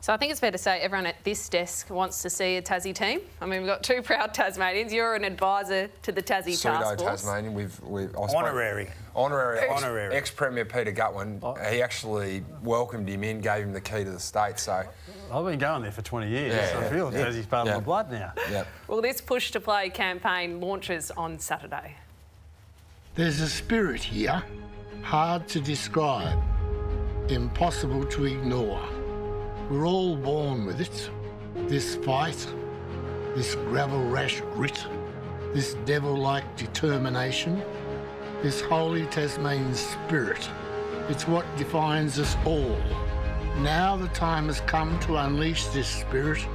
So I think it's fair to say everyone at this desk wants to see a Tassie team. I mean, we've got two proud Tasmanians. You're an advisor to the Tassie Task Force. Tasmanian. We've Honorary. Ex-Premier Peter Gutwin. He actually welcomed him in, gave him the key to the state. So I've been going there for 20 years. I feel Tassie's part of my blood now. Yeah. Well, this Push to Play campaign launches on Saturday. There's a spirit here, hard to describe, impossible to ignore. We're all born with it. This fight, this gravel-rash grit, this devil-like determination, this holy Tasmanian spirit. It's what defines us all. Now the time has come to unleash this spirit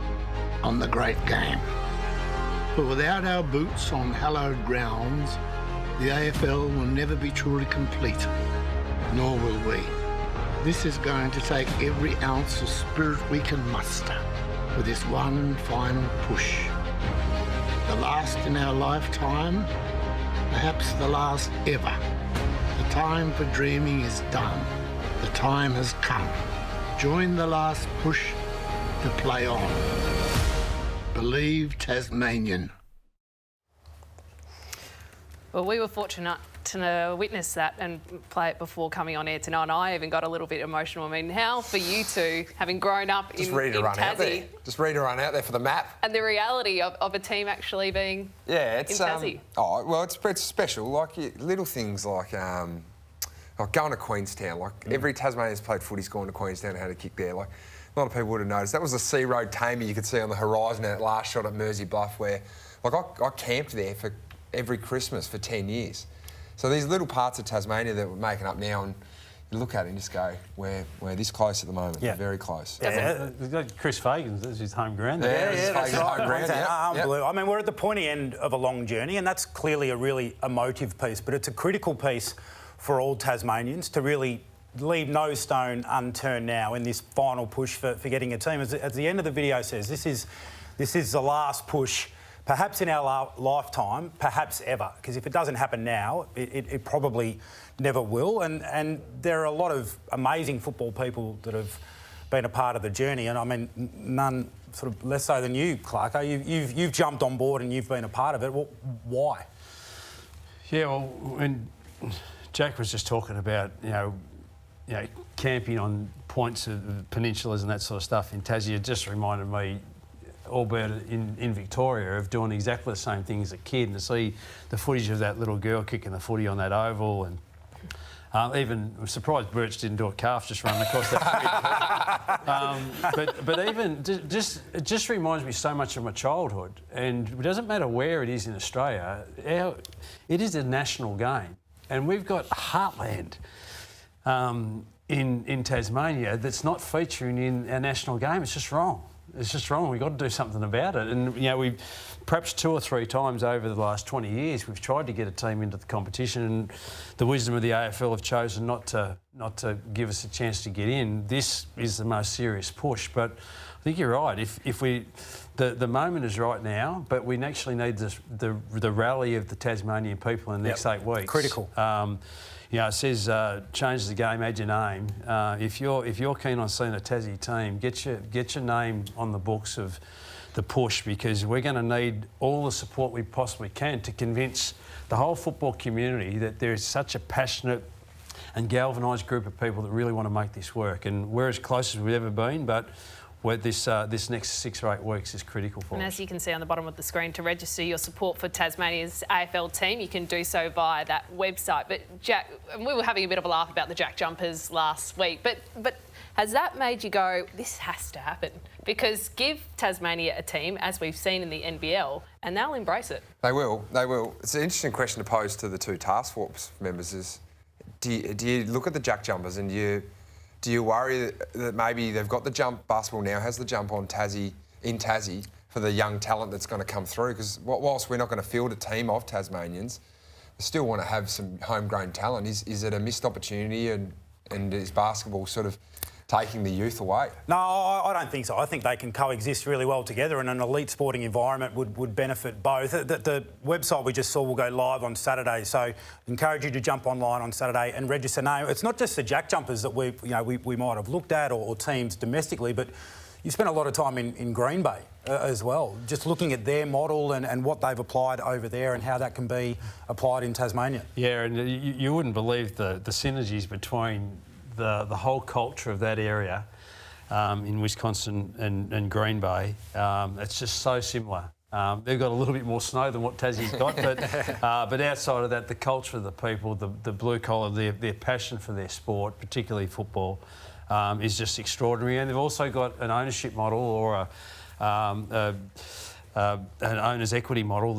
on the great game. But without our boots on hallowed grounds, the AFL will never be truly complete, nor will we. This is going to take every ounce of spirit we can muster for this one final push. The last in our lifetime, perhaps the last ever. The time for dreaming is done. The time has come. Join the last push to play on. Believe Tasmanian. Well, we were fortunate to witness that and play it before coming on air tonight. And I even got a little bit emotional. I mean, how for you two, having grown up in Tassie, just ready to run out there for the map, and the reality of a team actually being in Tassie. It's special. Like little things like going to Queenstown. Like every Tasmanian's played footy's gone to Queenstown and had a kick there. Like a lot of people would have noticed. That was the Sea Road Tammy you could see on the horizon at that last shot at Mersey Bluff, where like I camped there for every Christmas for 10 years. So these little parts of Tasmania that we're making up now, and you look at it and just go, we're this close at the moment. Yeah. Very close. Chris Fagan's, this is his home ground. That's right. Home ground, Unbelievable. I mean, we're at the pointy end of a long journey, and that's clearly a really emotive piece, but it's a critical piece for all Tasmanians to really leave no stone unturned now in this final push for getting a team. As the end of the video says, this is the last push, perhaps in our lifetime, perhaps ever, because if it doesn't happen now, it probably never will. And there are a lot of amazing football people that have been a part of the journey, and I mean, none sort of less so than you, Clarko. You've jumped on board and you've been a part of it. Well, why? Yeah, well, when Jack was just talking about, you know, camping on points of peninsulas and that sort of stuff in Tassie, it just reminded me, albeit in Victoria, of doing exactly the same thing as a kid, and to see the footage of that little girl kicking the footy on that oval, and even I'm surprised Birch didn't do a calf just running across that footage. But even it just reminds me so much of my childhood, and it doesn't matter where it is in Australia, it is a national game, and we've got heartland in Tasmania that's not featuring in our national game. It's just wrong. It's just wrong. We've got to do something about it. And, we perhaps 2 or 3 times over the last 20 years, we've tried to get a team into the competition, and the wisdom of the AFL have chosen not to give us a chance to get in. This is the most serious push. But I think you're right. If the moment is right now, but we actually need the rally of the Tasmanian people in the next 8 weeks. Critical. It says change the game, add your name. If you're keen on seeing a Tassie team, get your name on the books of the push, because we're going to need all the support we possibly can to convince the whole football community that there is such a passionate and galvanised group of people that really want to make this work. And we're as close as we've ever been, but this next 6 or 8 weeks is critical for us. And as you can see on the bottom of the screen, to register your support for Tasmania's AFL team, you can do so via that website. But Jack, we were having a bit of a laugh about the Jack Jumpers last week, but has that made you go, this has to happen? Because give Tasmania a team, as we've seen in the NBL, and they'll embrace it. They will. It's an interesting question to pose to the 2 task force members is, do you look at the Jack Jumpers and do you worry that maybe they've got the jump, basketball now has the jump on in Tassie for the young talent that's going to come through? Because whilst we're not going to field a team of Tasmanians, we still want to have some homegrown talent. Is it a missed opportunity, and is basketball sort of taking the youth away? No, I don't think so. I think they can coexist really well together, and an elite sporting environment would benefit both. The website we just saw will go live on Saturday, so I encourage you to jump online on Saturday and register. No, it's not just the Jack Jumpers that we might have looked at, or teams domestically, but You spent a lot of time in Green Bay as well, just looking at their model and what they've applied over there and how that can be applied in Tasmania. Yeah, and you wouldn't believe the synergies between the whole culture of that area in Wisconsin and Green Bay. It's just so similar. They've got a little bit more snow than what Tassie's got, but outside of that, the culture of the people, the blue collar, their passion for their sport, particularly football, is just extraordinary. And they've also got an ownership model or an owner's equity model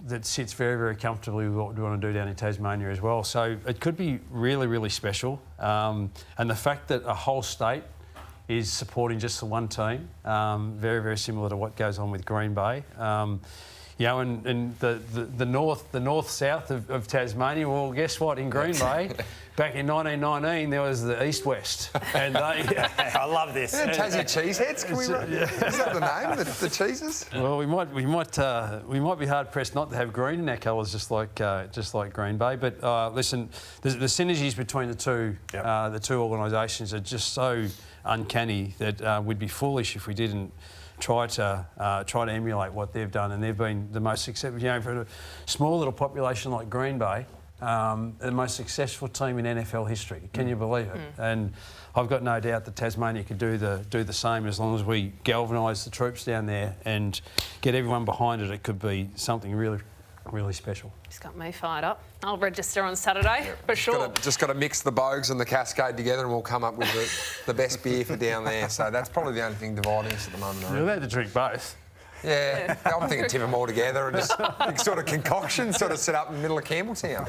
that sits very, very comfortably with what we want to do down in Tasmania as well. So it could be really, really special. And the fact that a whole state is supporting just the one team, very, very similar to what goes on with Green Bay. You know, and the north-south of Tasmania, well, guess what? In Green Bay, back in 1919, there was the east-west. And they... I love this. Tassie Cheeseheads, can we run? Is that the name, the cheeses? Well, we might be hard-pressed not to have green in our colours, just like Green Bay. But listen, the synergies between the two organisations are just so uncanny that we'd be foolish if we didn't try to emulate what they've done, and they've been the most successful. You know, for a small little population like Green Bay, the most successful team in NFL history. Can you believe it? And I've got no doubt that Tasmania could do the same as long as we galvanise the troops down there and get everyone behind it. It could be something really, really special. It's got me fired up. I'll register on Saturday for sure. Just got to mix the Bogues and the Cascade together, and we'll come up with the best beer for down there. So that's probably the only thing dividing us at the moment. You're allowed to drink both. Yeah, I'm thinking tip them all together and just big sort of concoction sort of set up in the middle of Campbelltown.